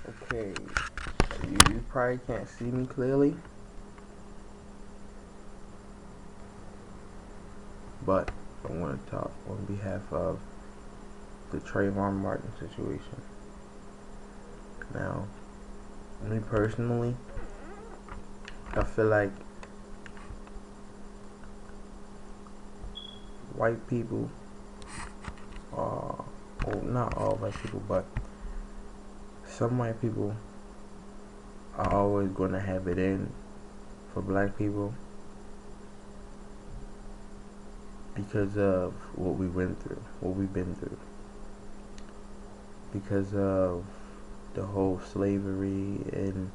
Okay, you probably can't see me clearly, but I want to talk on behalf of the Trayvon Martin situation. Now, me personally, I feel like white people are, well, not all white people, but some white people are always going to have it in for black people because of what we went through, what we've been through, because of the whole slavery and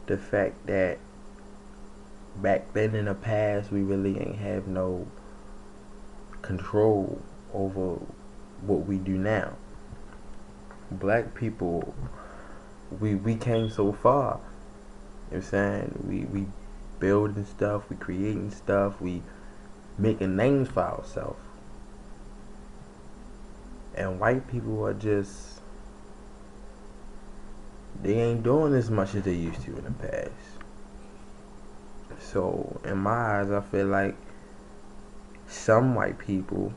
the fact that back then in the past we really ain't have no control over what we do now. Black people, we came so far. You know what I'm saying? We building stuff, we creating stuff, we making names for ourselves. And white people are just, they ain't doing as much as they used to in the past. So in my eyes, I feel like some white people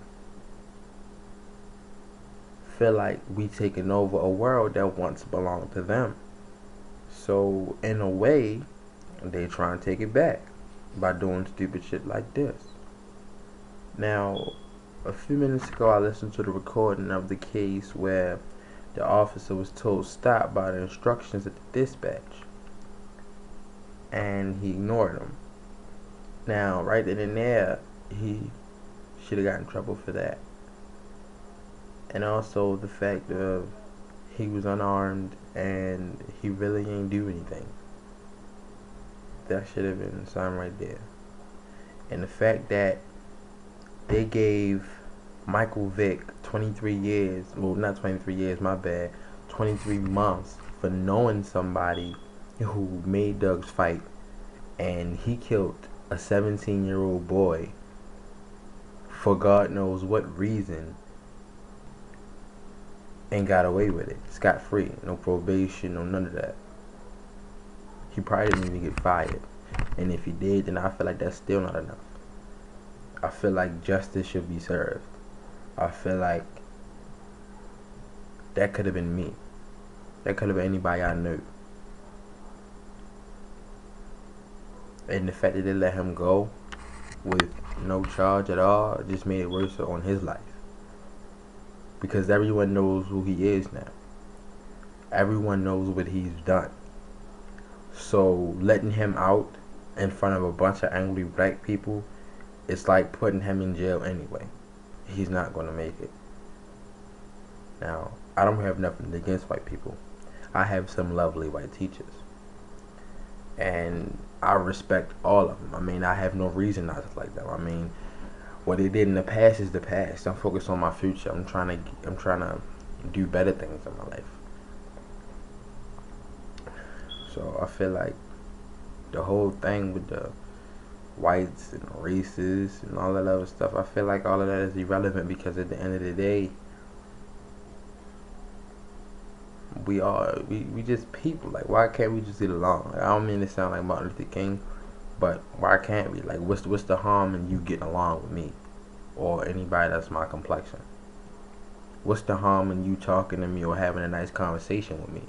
feel like we taking over a world that once belonged to them. So in a way, they try and take it back by doing stupid shit like this. Now, a few minutes ago, I listened to the recording of the case where the officer was told stop by the instructions at the dispatch, and he ignored them. Now, right then and there, he should have got in trouble for that. And also the fact of he was unarmed and he really ain't do anything. That should have been a sign right there. And the fact that they gave Michael Vick 23 years, well, not 23 years, my bad, 23 months for knowing somebody who made Doug's fight, and he killed a 17-year-old boy for God knows what reason and got away with it scot free, no probation, no none of that. He probably didn't even get fired, and if he did, then I feel like that's still not enough. I feel like justice should be served. I feel like that could have been me. That could have been anybody I knew. And the fact that they let him go with no charge at all just made it worse on his life. Because everyone knows who he is now. Everyone knows what he's done. So letting him out in front of a bunch of angry black people, it's like putting him in jail anyway. He's not going to make it. Now, I don't have nothing against white people. I have some lovely white teachers. And I respect all of them. I mean, I have no reason not to like them. I mean, what they did in the past is the past. I'm focused on my future. I'm trying to do better things in my life. So I feel like the whole thing with the whites and races and all that other stuff, I feel like all of that is irrelevant because at the end of the day, we just people. Like, why can't we just get along? Like, I don't mean to sound like Martin Luther King, but why can't we? Like, what's the harm in you getting along with me or anybody that's my complexion? What's the harm in you talking to me or having a nice conversation with me?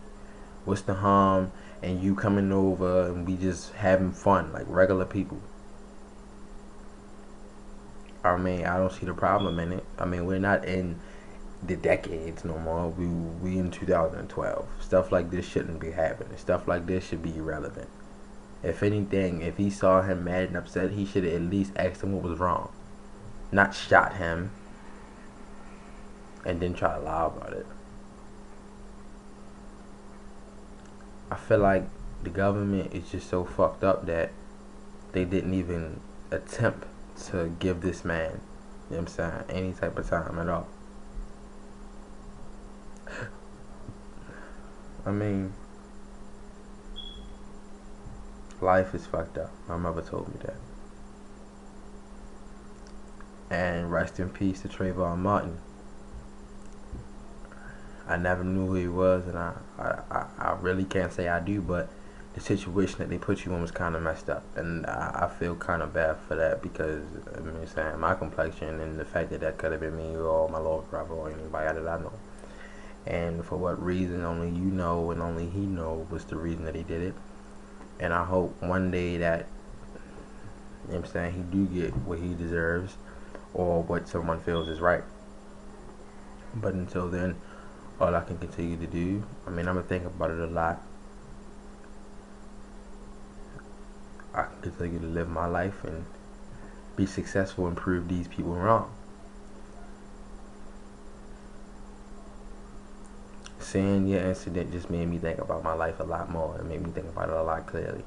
What's the harm in you coming over and we just having fun like regular people? I mean, I don't see the problem in it. I mean, we're not in the decades no more. We in 2012. Stuff like this shouldn't be happening. Stuff like this should be irrelevant. If anything, if he saw him mad and upset, he should have at least asked him what was wrong, not shot him and then try to lie about it. I feel like the government is just so fucked up that they didn't even attempt to give this man, you know what I'm saying, any type of time at all. I mean, life is fucked up. My mother told me that. And rest in peace to Travon Martin. I never knew who he was, and I really can't say I do, but the situation that they put you in was kind of messed up, and I feel kind of bad for that because I mean, saying my complexion and the fact that that could have been me or my little brother or anybody that I know, and for what reason only you know and only he know was the reason that he did it, and I hope one day that you know what I'm saying he do get what he deserves or what someone feels is right. But until then, all I can continue to do, I mean, I'm gonna think about it a lot. I can continue to live my life and be successful and prove these people wrong. Seeing your incident just made me think about my life a lot more. It made me think about it a lot clearly.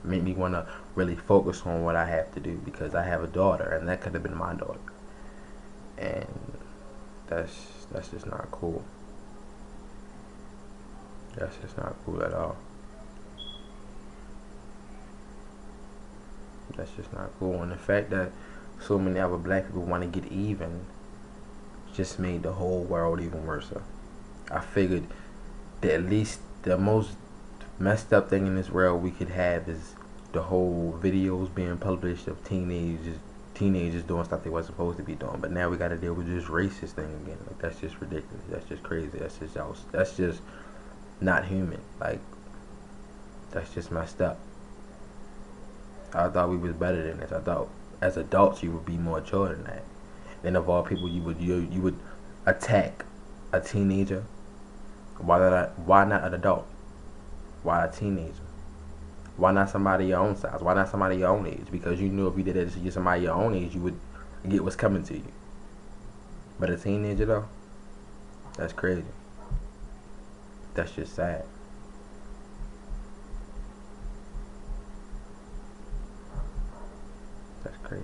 It made me want to really focus on what I have to do because I have a daughter and that could have been my daughter. And that's just not cool. That's just not cool at all. That's just not cool. And the fact that so many other black people want to get even just made the whole world even worse. I figured that at least the most messed up thing in this world we could have is the whole videos being published of teenagers doing stuff they wasn't supposed to be doing. But now we got to deal with this racist thing again. Like that's just ridiculous. That's just crazy. That's just not human. Like that's just messed up. I thought we was better than this. I thought as adults you would be more mature than that. Then of all people you would attack a teenager. Why not an adult? Why a teenager? Why not somebody your own size? Why not somebody your own age? Because you knew if you did it to somebody your own age, you would get what's coming to you. But a teenager though, that's crazy. That's just sad. That's crazy.